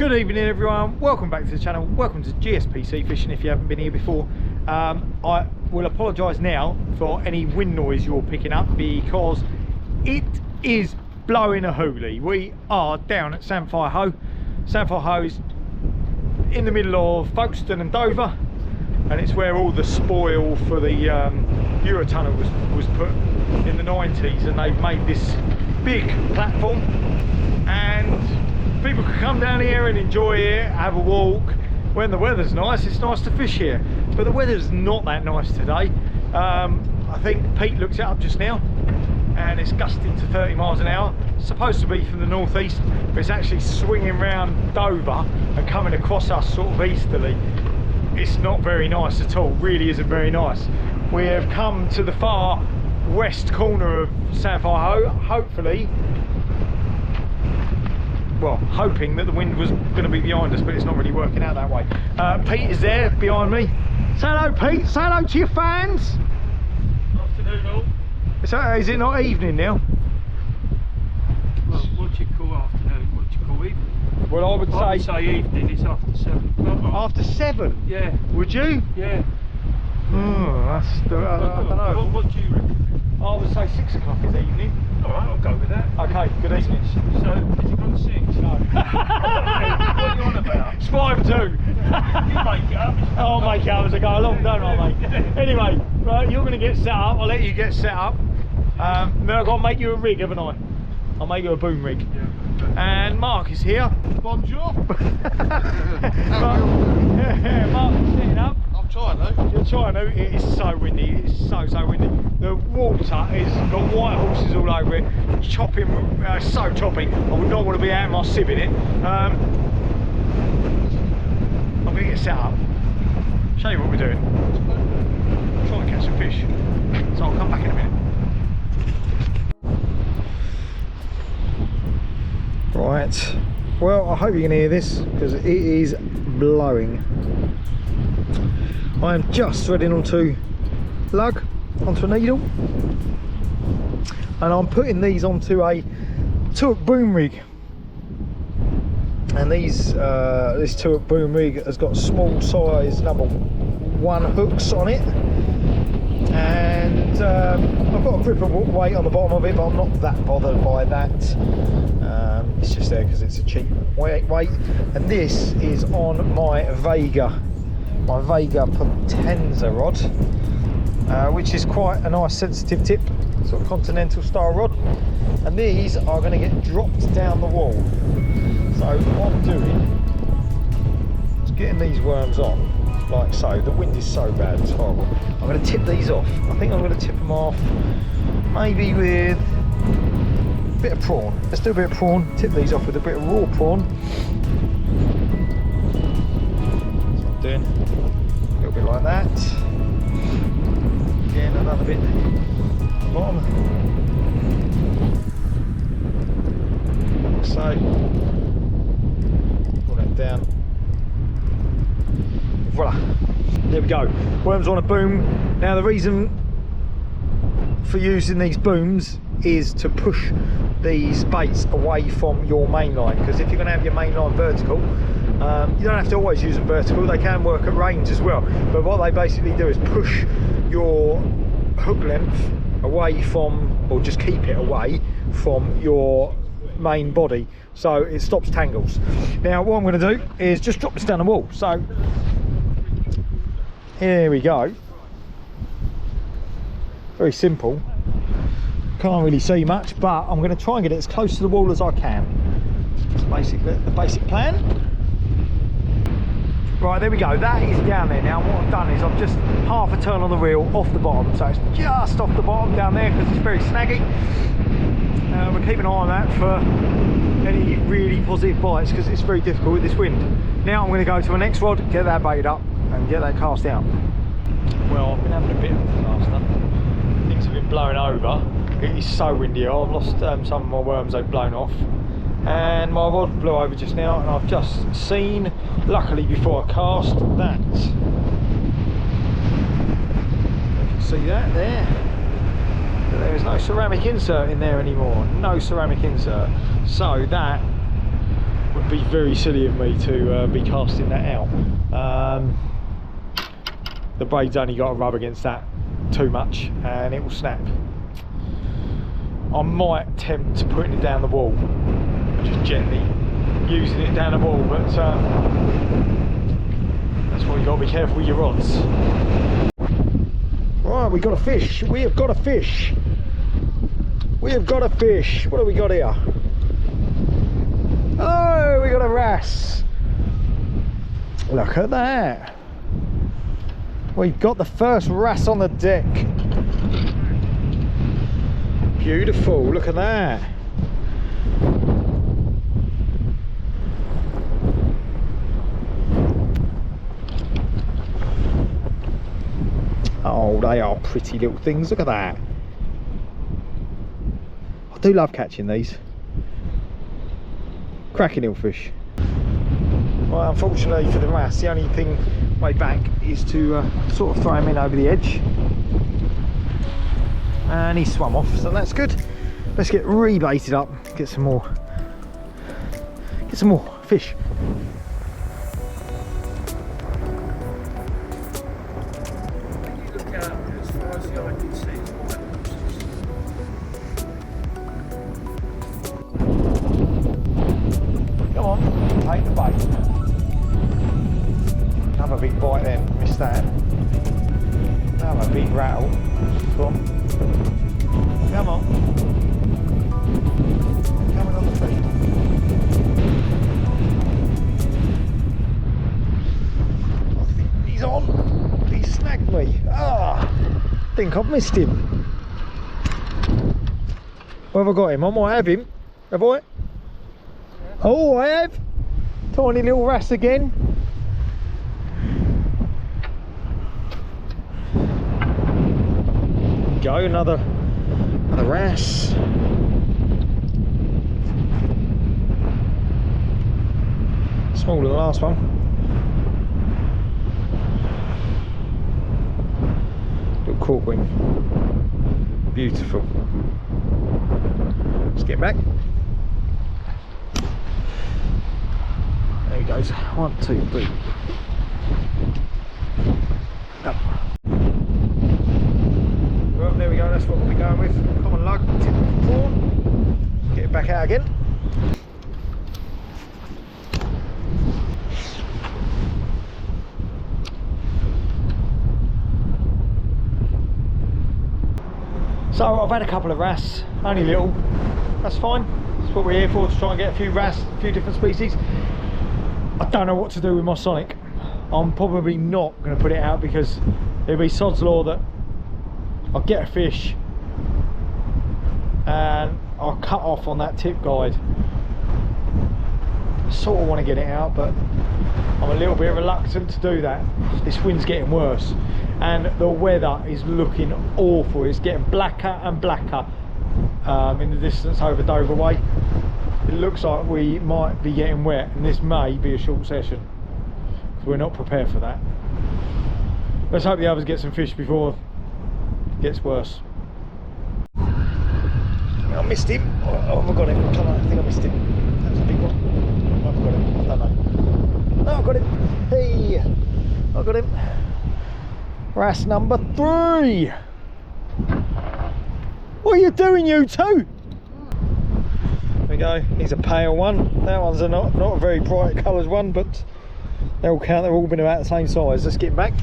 Good evening everyone, welcome back to the channel, welcome to GSP Seafishing if you haven't been here before. I will apologise now for any wind noise you're picking up because it is blowing a hoolie. We are down at Samphire Hoe. Samphire Hoe is in the middle of Folkestone and Dover, and it's where all the spoil for the Eurotunnel was put in the 90s, and they've made this big platform and people can come down here and enjoy it, have a walk. When the weather's nice, it's nice to fish here, but the weather's not that nice today. I think Pete looked it up just now and it's gusting to 30 miles an hour. It's supposed to be from the northeast, but it's actually swinging round Dover and coming across us sort of easterly. It's not very nice at all, really isn't very nice. We have come to the far west corner of Samphire Hoe, hopefully, well, hoping that the wind was going to be behind us, but it's not really working out that way. Pete is there behind me. Say hello, Pete. Say hello to your fans. Afternoon all. Is it not evening now? Well, what do you call afternoon? What do you call evening? Well, I would say evening is after 7 o'clock. After 7? Yeah. Would you? Yeah. Oh, that's I don't know. What do you reckon? I would say 6 o'clock is evening. Alright, I'll go with that. Okay, good evening. So, has it gone 6? No. What are you on about? It's 5-2. You make it up. I'll make it up as I go along, don't I, mate? Anyway, right, you're going to get set up. I'll let you get set up. Then I've got to make you a rig, haven't I? I'll make you a boom rig. Yeah. And Mark is here. Bonjour. Mark is setting up. I'm trying to. You're trying to. It is so windy. It is so windy. The water is got white horses all over it. It's chopping, so choppy. I would not want to be out of my sieve in it. I'm going to get set up. Show you what we're doing. Try and catch some fish. So I'll come back in a minute. Right. Well, I hope you can hear this because it is blowing. I am just threading onto lug, onto a needle, and I'm putting these onto a two-hook boom rig. And these this two-hook boom rig has got small size #1 hooks on it, and I've got a gripper weight on the bottom of it, but I'm not that bothered by that. It's just there because it's a cheap weight. And this is on my Vega Potenza rod, which is quite a nice sensitive tip, sort of continental style rod. And these are going to get dropped down the wall. So what I'm doing is getting these worms on, like so. The wind is so bad, it's horrible. I'm going to tip these off. I think I'm going to tip them off maybe with a bit of prawn. Let's do a bit of prawn, tip these off with a bit of raw prawn. That's what I'm doing. A little bit like that. Again, another bit bottom. So, pull that down. Voila. There we go. Worms on a boom. Now the reason for using these booms is to push these baits away from your main line, because if you're going to have your main line vertical, you don't have to always use them vertical. They can work at range as well, but what they basically do is push your hook length away from, or just keep it away from your main body, so it stops tangles. Now what I'm going to do is just drop this down the wall. So here we go. Very simple. Can't really see much, but I'm going to try and get it as close to the wall as I can. That's basically the basic plan. Right, there we go. That is down there now. What I've done is I've just half a turn on the reel off the bottom, so it's just off the bottom down there because it's very snaggy. We're keeping an eye on that for any really positive bites because it's very difficult with this wind. Now I'm going to go to my next rod, get that baited up and get that cast out. Well, I've been having a bit of a disaster. Things have been blowing over. It is so windy. I've lost some of my worms, they've blown off. And my rod blew over just now, and I've just seen, luckily before I cast, that. You can see that there. There is no ceramic insert in there anymore. No ceramic insert. So that would be very silly of me to be casting that out. The braid's only got to rub against that too much and it will snap. I might attempt putting it down the wall, just gently using it down the wall, but that's why you got to be careful with your rods. Right, we got a fish. We have got a fish. We have got a fish. What have we got here? Oh, we got a wrasse. Look at that. We've got the first wrasse on the deck. Beautiful, look at that. Oh, they are pretty little things, look at that. I do love catching these. Cracking little fish. Well, unfortunately for the wrasse, the only thing way back is to sort of throw him in over the edge. And he swam off, so that's good. Let's get rebaited up, get some more fish. When you look out, as far as the eye can see, it's white horses. Come on, take the bait. Another big bite then, missed that. Another big rattle. Come on. Come on. Coming on the feet. I think he's on. He snagged me. Ah, I think I've missed him. Where have I got him? I might have him. Have I? Oh, I have. Tiny little wrasse again. Go, another wrasse. Smaller than the last one. Little cork wing. Beautiful. Let's get back. There he goes. 1, 2, 3. Up. Well, there we go, that's what we'll be going with. Common lug, tip prawn. Get it back out again. So I've had a couple of wrasse, only little. That's fine. That's what we're here for, to try and get a few wrasse, a few different species. I don't know what to do with my Sonic. I'm probably not going to put it out because it'll be sod's law that I'll get a fish and I'll cut off on that tip guide. I sort of want to get it out, but I'm a little bit reluctant to do that. This wind's getting worse and the weather is looking awful. It's getting blacker and blacker in the distance over Dover way. It looks like we might be getting wet and this may be a short session. So we're not prepared for that. Let's hope the others get some fish before it gets worse. I missed him. Oh, have I got him? I think I missed him. That was a big one. I've got him. I don't know. No, I've got him. Hey, I got him. Wrasse number 3. What are you doing, you two? There we go. He's a pale one. That one's not a very bright coloured one, but they all count. They've all been about the same size. Let's get back.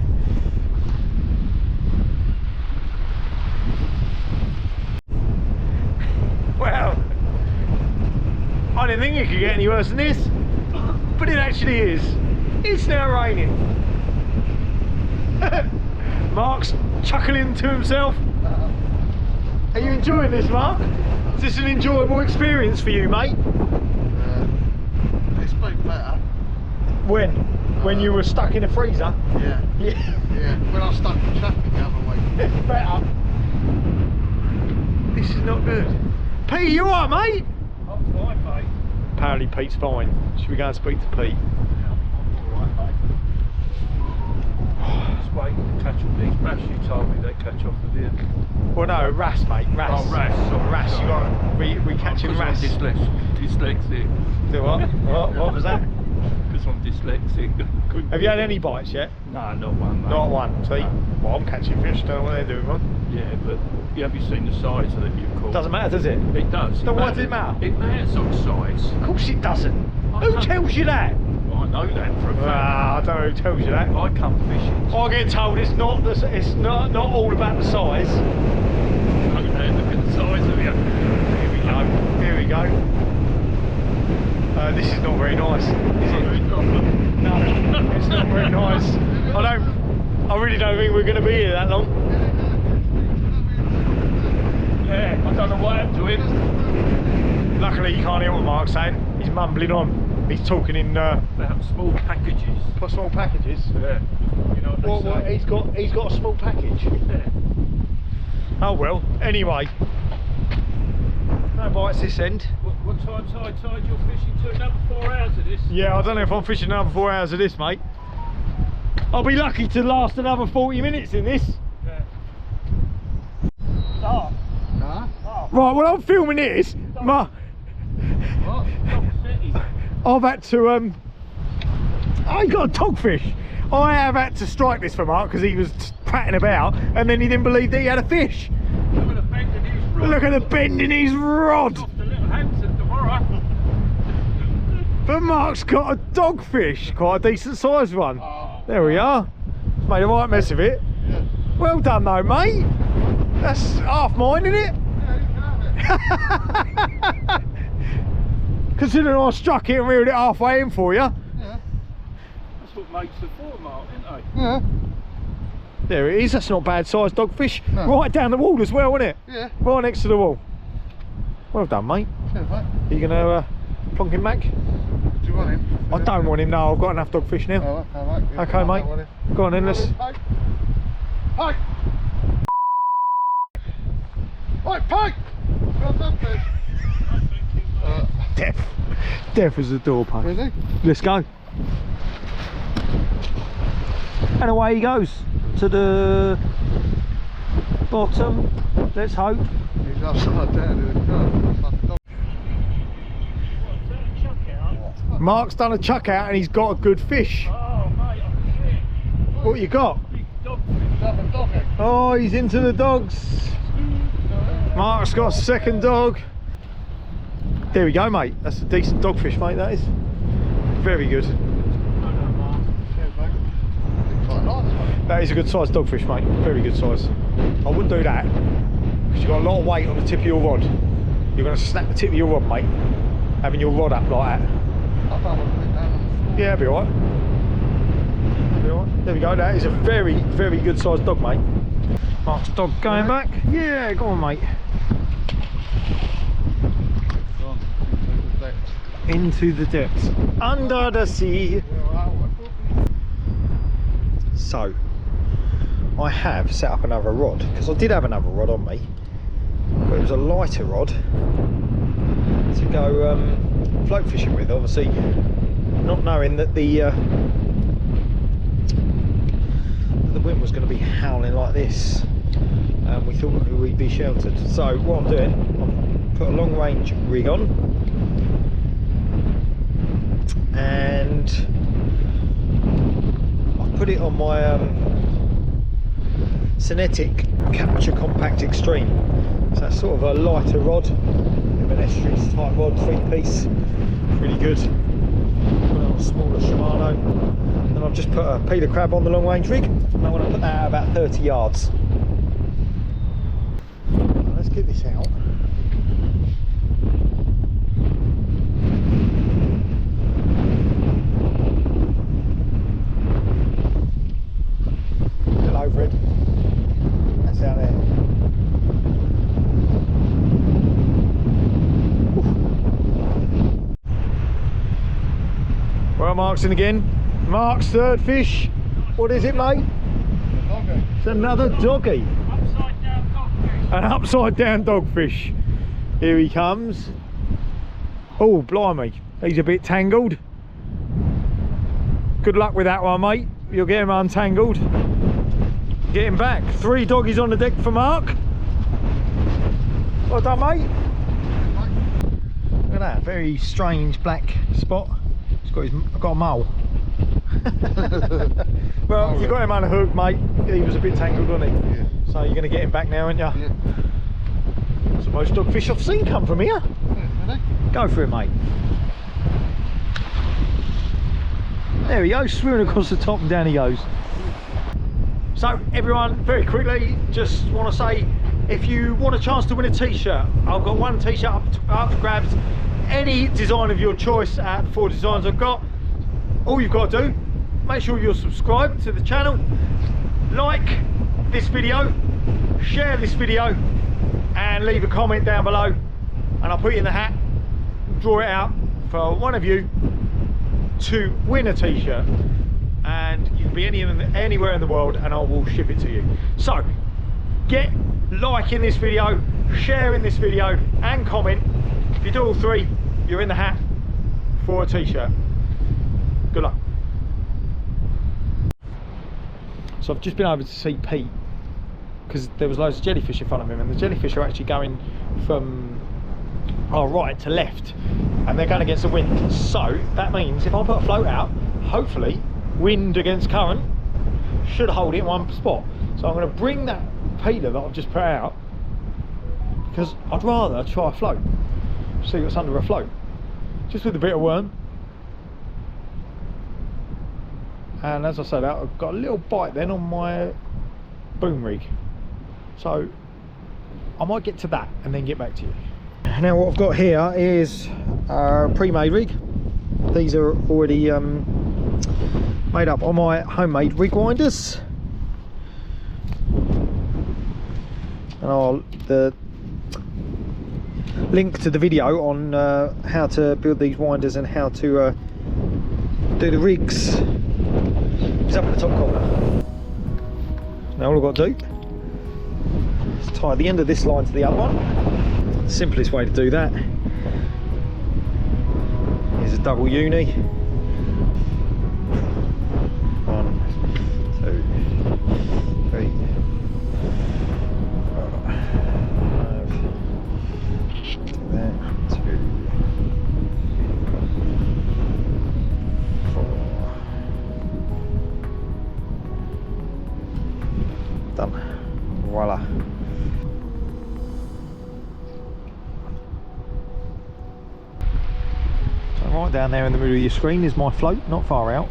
Well, I didn't think it could get any worse than this, but it actually is. It's now raining. Mark's chuckling to himself. Are you enjoying this, Mark? Is this an enjoyable experience for you, mate? It's been better. When? When you were stuck in a freezer? Yeah. Yeah. When I was stuck in traffic the other week. It's better. This is not good. Pete, you alright, mate? I'm fine, mate. Apparently Pete's fine. Should we go and speak to Pete? Yeah, I'm alright, mate. waiting to catch all these bass. You told me they catch off of here. Well, no, wrasse, mate. Wrasse. Oh, wrasse. Sorry, Wrasse. You got we catching wrasse. I'm dyslexic. Do what? What was that? Because I'm dyslexic. Have you had any bites yet? No, not one. Mate. Not one. See, well, I'm catching fish. Don't know what they're doing, man. Yeah, but have you seen the size that you've caught? Doesn't matter, does it? It does. So why does it matter? It matters on size. Of course it doesn't. I Who can't- tells you that? I know that for a fact. I don't know who tells you that. I come fishing. I get told it's not all about the size. Look at the size of you. Here we go. Here we go. This is not very nice, is it? No, it's not very nice. I really don't think we're going to be here that long. Yeah, I don't know what happened to him. Luckily, you can't hear what Mark's saying. He's mumbling on. He's talking in About small packages. small packages. Yeah. You know what they say. He's got a small package. Yeah. Oh well. Anyway, no bites this end. What time's high tide you're fishing to? Another 4 hours of this? Yeah, I don't know if I'm fishing another 4 hours of this, mate. I'll be lucky to last another 40 minutes in this. Yeah. Oh. Nah. Right, well I'm filming this. What? I've had to I got a dogfish. I have had to strike this for Mark because he was patting about and then he didn't believe that he had a fish. Look at the bend in his rod. Look at the bend in his rod. Off the little Hampton tomorrow. But Mark's got a dogfish, quite a decent sized one. Oh. There we are. Made a right mess of it. Yeah. Well done though, mate. That's half mine, isn't it? Yeah, you can have it. Considering I struck it and reeled it halfway in for you. Yeah. That's what makes the format, isn't it? Yeah. There it is. That's not bad sized dogfish. No. Right down the wall as well, isn't it? Yeah. Right next to the wall. Well done, mate. Cheers, mate. Are you gonna plonk him back? Do you want him? I don't want him. No, I've got enough dogfish now. Oh, okay, mate. Yeah, Okay, mate. Go on then. Let's. Pike! Pike! Right, Pike! Well done, Pete. Deaf as a doorpost. Ready? Let's go. And away he goes to the bottom. Let's hope. He's upside down in the car. Mark's done a chuck out and he's got a good fish. Oh, mate, I can see it. What you got? Big dogfish. Another doggy. Oh, he's into the dogs. Mark's got a second dog. There we go, mate. That's a decent dogfish, mate, that is. Very good. Cheers, mate. Quite nice, mate. That is a good sized dogfish, mate. Very good size. I wouldn't do that because you've got a lot of weight on the tip of your rod. You're going to snap the tip of your rod, mate. Having your rod up like that. I don't want to put it down on the floor. Yeah, that'll be alright. That'll be alright. There we go. That is a very, very good sized dog, mate. Mark's dog going back. Yeah, go on, mate. Go on, into the depths. Into the depths. Under the sea. Yeah, right, So, I have set up another rod because I did have another rod on me, but it was a lighter rod to go float fishing with. Obviously, not knowing that the wind was going to be howling like this, we thought we'd be sheltered. So, what I'm doing, I've put a long range rig on, and put it on my Cinetic Capture Compact Extreme. So that's sort of a lighter rod, an estuaries type rod, 3-piece, really good. Put it on a smaller Shimano. And I've just put a peeler crab on the long range rig, and I want to put that at about 30 yards. Let's get this out. Over it. That's out there. Oof. Well, Mark's in again. Mark's third fish. What is it, mate? doggy. It's another doggy. Upside down dogfish. An upside down dogfish. Here he comes. Oh, blimey. He's a bit tangled. Good luck with that one, mate. You'll get him untangled. Getting back. 3 doggies on the deck for Mark. Well done, mate. Look at that, very strange black spot. He's got a mole. Well, you got him on a hook, mate. He was a bit tangled, wasn't he? Yeah. So you're going to get him back now, aren't you? Yeah. That's the most dogfish I've seen come from here. Yeah, ready? Go for it, mate. There he goes, swimming across the top and down he goes. So everyone, very quickly, just want to say, if you want a chance to win a t-shirt, I've got 1 t-shirt up for grabs. Any design of your choice at the 4 designs I've got. All you've got to do, make sure you're subscribed to the channel, like this video, share this video, and leave a comment down below, and I'll put it in the hat, draw it out for one of you to win a t-shirt, and you can be anywhere in the world and I will ship it to you. So get liking this video, sharing this video, and comment. If you do all 3, you're in the hat for a t-shirt. Good luck. So I've just been over to see Pete because there was loads of jellyfish in front of him, and the jellyfish are actually going from our right to left, and they're going against the wind. So that means if I put a float out, hopefully wind against current should hold it in one spot. So I'm going to bring that peeler that I've just put out because I'd rather try a float, see what's under a float, just with a bit of worm. And as I said, I've got a little bite then on my boom rig, so I might get to that and then get back to you. Now what I've got here is a pre-made rig. These are already made up on my homemade rig winders, and I'll link to the video on how to build these winders and how to do the rigs. It's up in the top corner. Now all I've got to do is tie the end of this line to the other one. The simplest way to do that is a double uni. 1, 2, 3, 4, 5, there, 2, 4. Done. Voila. So right down there in the middle of your screen is my float, not far out.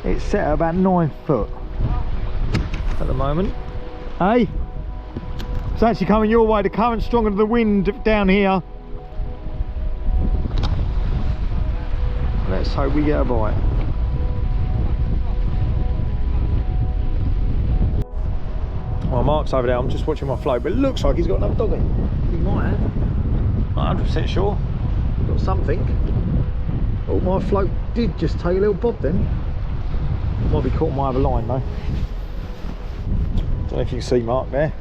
It's set at about 9 foot at the moment. Hey, it's actually coming your way. The current's stronger than the wind down here. Let's hope we get a bite. Well, Mark's over there. I'm just watching my float, but it looks like he's got another doggy. He might have. Not 100% sure. Got something. Oh, my float did just take a little bob then. Might be caught on my other line though. Don't know if you can see Mark there.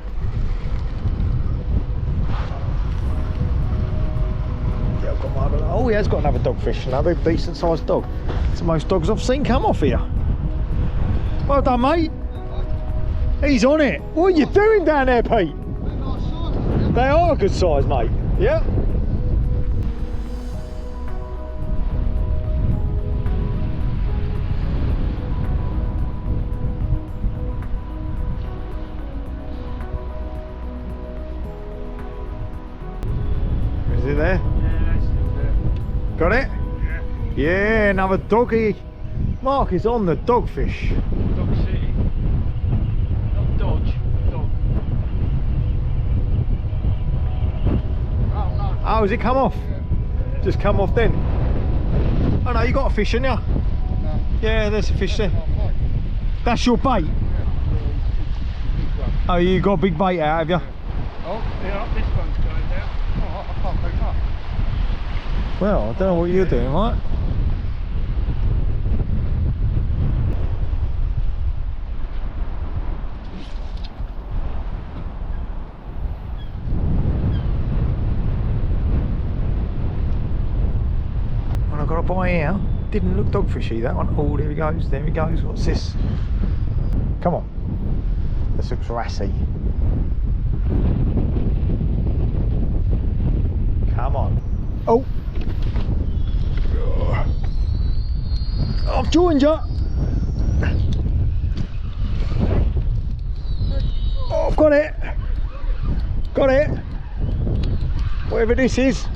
Yeah, I've got my other. Oh, he has got another dogfish, another decent sized dog. It's the most dogs I've seen come off here. Well done, mate. He's on it. What are you doing down there, Pete? They are a good size, mate. Yeah. Is it there? Yeah, that's still there. Got it? Yeah. Yeah, another doggy. Mark is on the dogfish. Dog City. Not Dodge. Dog. Oh, no. Oh, has it come off? Yeah. Just come off then. Oh no, you got a fish, haven't you? No. Yeah, there's a fish there. Oh, right. That's your bait? Yeah. Oh, you got a big bait out, have you? Oh, yeah, this one's going down. Oh, I can't pick it up. Well, I don't know what you're doing, right? got a bite here. Didn't look dogfishy, that one. Oh, there he goes, there he goes. What's this? Come on. This looks wrasse. Come on. Oh! I've joined you! Oh, I've got it! Got it! Whatever this is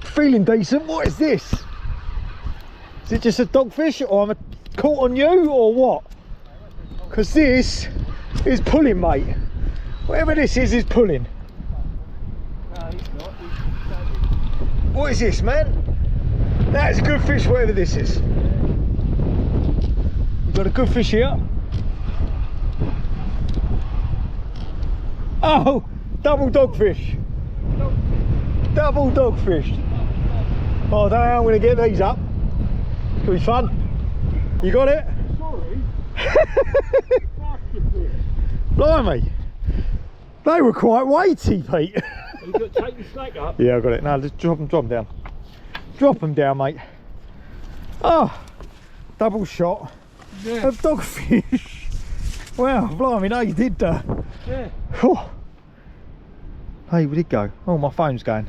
feeling decent. What is this? Is it just a dogfish, or am I caught on you, or what? Because this is pulling, mate. Whatever this is pulling. What is this, man? That is a good fish, whatever this is. We've got a good fish here. Oh, double dogfish. Double dogfish. Oh, I don't know how I'm going to get these up. It's going to be fun. You got it? Sorry. Blimey. They were quite weighty, Pete. You've got to take the snag up. Yeah, I got it. Now just drop them down. Drop them down, mate. Oh, double shot of dogfish. Wow, blimey, no, you did that. Yeah. Oh. Hey, where'd it go? Oh, my phone's going.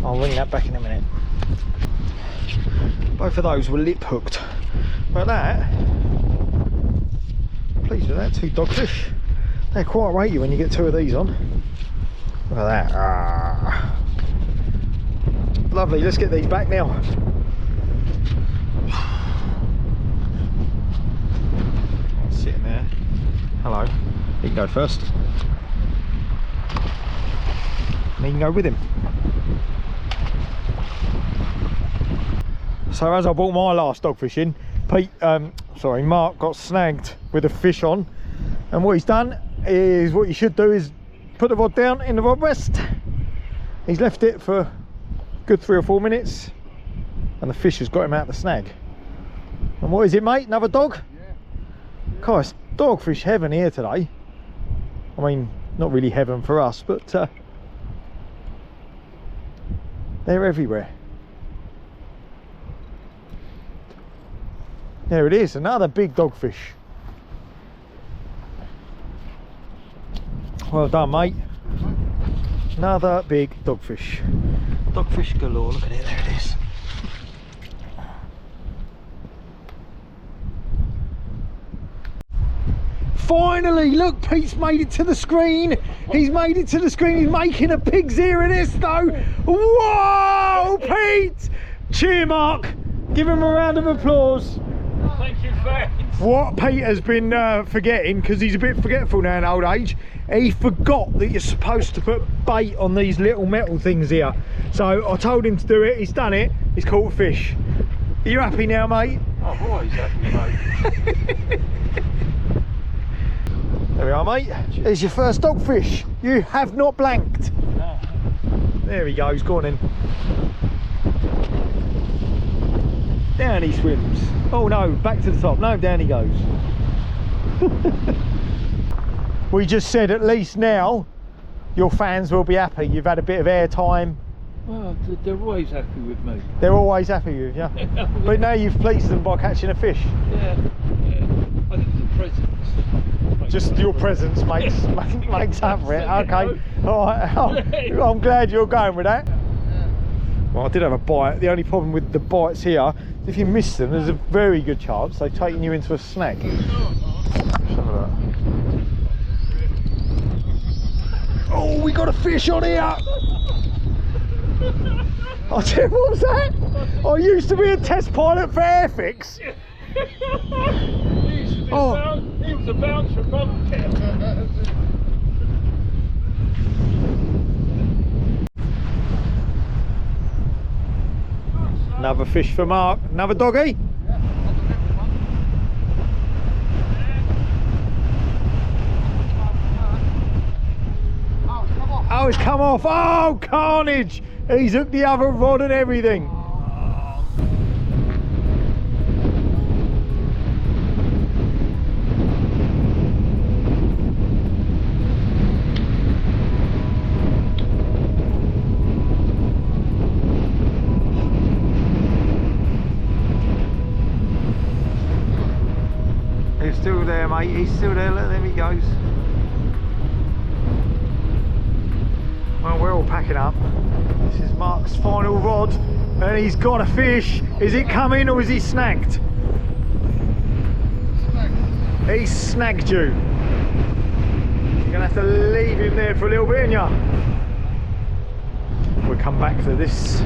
I'll ring that back in a minute. Both of those were lip hooked. But that, pleased with that, 2 dogfish. They're quite weighty when you get 2 of these on. Look at that. Ah. Lovely, let's get these back now. Sitting there. Hello. You can go first. And you can go with him. So as I brought my last dogfish in, Mark got snagged with a fish on, and what he's done is what you should do is put the rod down in the rod rest. He's left it for a good 3 or 4 minutes, and the fish has got him out the snag. And what is it, mate? Another dog? Yeah. God, it's dogfish heaven here today. I mean, not really heaven for us, but they're everywhere. There it is, another big dogfish. Well done, mate. Another big dogfish. Dogfish galore, look at it, there it is. Finally, look, Pete's made it to the screen. He's made it to the screen. He's making a pig's ear of this though. Whoa, Pete! Cheer, Mark. Give him a round of applause. Thank you, fans. What Pete has been forgetting, because he's a bit forgetful now in old age, he forgot that you're supposed to put bait on these little metal things here. So I told him to do it, he's done it, he's caught a fish. Are you happy now, mate? Oh, always happy, mate. There we are, mate. There's your first dogfish. You have not blanked. No. There he goes, go on in. Down he swims. Oh no, back to the top. No, down he goes. We just said at least now your fans will be happy. You've had a bit of air time. Well, they're always happy with me. They're always happy with you. But now you've pleased them by catching a fish. Yeah. I think the presents. Just your presence makes up for it. Okay. All right. I'm glad you're going with that. Well, I did have a bite. The only problem with the bites here, if you miss them, there's a very good chance they've taken you into a snag. Oh, we got a fish on here! I tell you, what was that? I used to be a test pilot for Airfix. He was a bouncer at Bobcat. Another fish for Mark. Another doggy? Oh, it's come off. Oh, carnage! He's hooked the other rod and everything. mate. He's still there. Look, there he goes. Well, we're all packing up. This is Mark's final rod, and he's got a fish. Is it coming or is he snagged? Snagged. He's snagged you. You're gonna have to leave him there for a little bit, aren't you? We'll come back to this,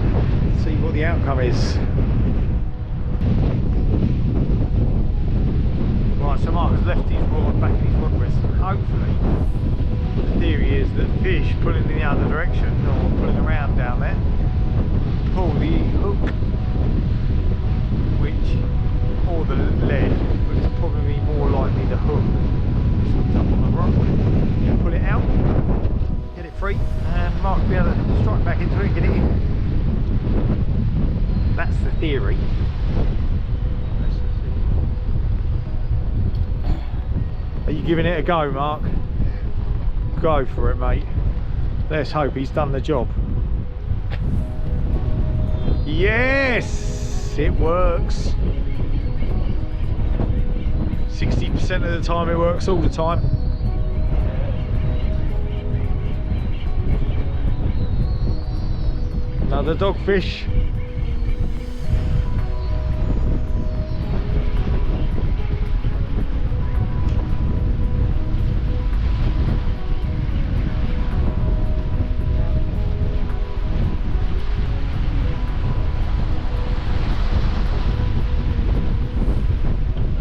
see what the outcome is. Right, so Mark has left his rod back in his rod rest. Hopefully, the theory is that fish pulling in the other direction or pulling around down there pull the hook, or the lead, but it's probably more likely the hook that's hooked up on the rod. You pull it out, get it free, and Mark will be able to strike back into it and get it in. That's the theory. Are you giving it a go, Mark? Go for it, mate. Let's hope he's done the job. Yes, it works. 60% of the time it works all the time. Another dogfish.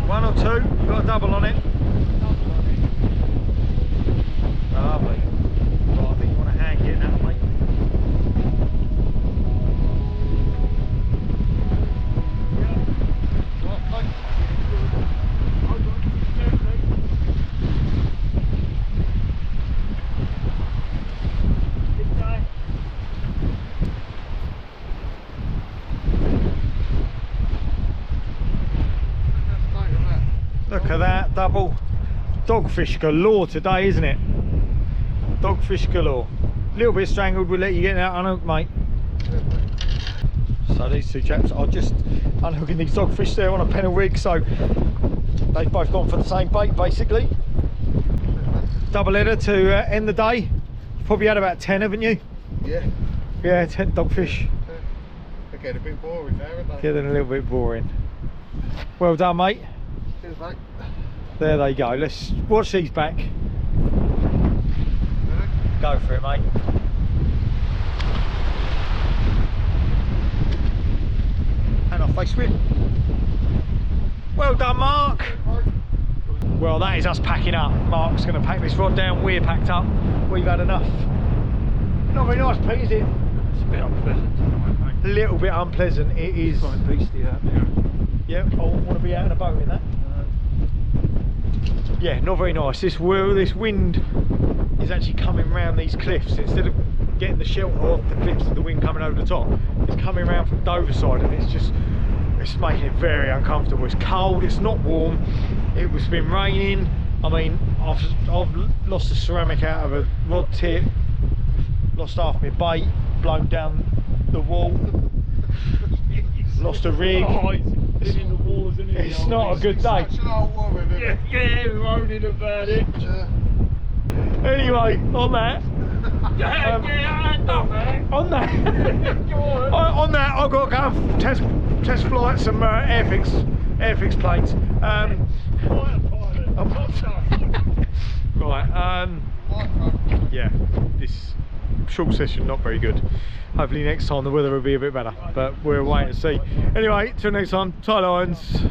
One or two, you've got a double on it. Lovely. Right, I think you want a hand getting out, mate. Look at that, double. Dogfish galore today, isn't it? Dogfish galore. A little bit strangled, we'll let you get out unhooked, mate. So these two chaps are just unhooking these dogfish there on a pennel rig, so they've both gone for the same bait basically. Double header to end the day. You've probably had about 10, haven't you? Yeah. Yeah, 10 dogfish. They're getting a bit boring now, aren't they? Getting a little bit boring. Well done, mate. Cheers, mate. There they go. Let's watch these back. Go for it, mate. And off they swim. Well done, Mark. Well, that is us packing up. Mark's going to pack this rod down. We're packed up. We've had enough. Not very nice, Pete, is it? It's a bit unpleasant tonight, mate. A little bit unpleasant. It is. Quite beastly out there. Yeah, I wouldn't want to be out in a boat in that. Yeah, not very nice. This wind is actually coming round these cliffs. Instead of getting the shelter off the cliffs and the wind coming over the top, it's coming around from Dover side, and it's making it very uncomfortable. It's cold, it's not warm. It's been raining. I mean, I've lost the ceramic out of a rod tip, lost half my bait, blown down the wall, lost a rig. It's in the walls, isn't it? It's not a good day. Such an old woman, isn't it? Yeah, we're moaning about it. Anyway, on that, on that, I've got to go and test flight some airfix planes. Right. Yeah, this short session not very good. Hopefully next time the weather will be a bit better, but we'll wait and see. Anyway, till next time, tie lines.